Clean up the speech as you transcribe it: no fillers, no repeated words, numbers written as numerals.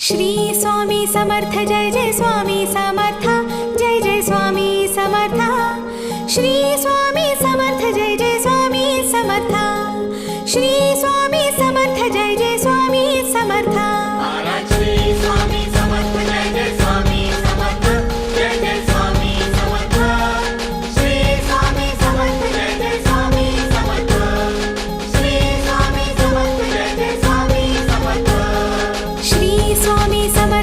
Shri Swami Samarth Jai Jai Swami Samarth Jai Jai Swami Samarth Shri Swami Samarth Jai Jai Swami Samarth Shri Swami Samarth Jai Jai Swami Samarth Shri Swami Samarth Jai Jai Swami Samarth Jai Jai Swami Samarth Shri Swami Samarth Jai Jai Swami Samarth Shri Swami Samarth Jai Jai Swami Samarth Shri Swami Samarth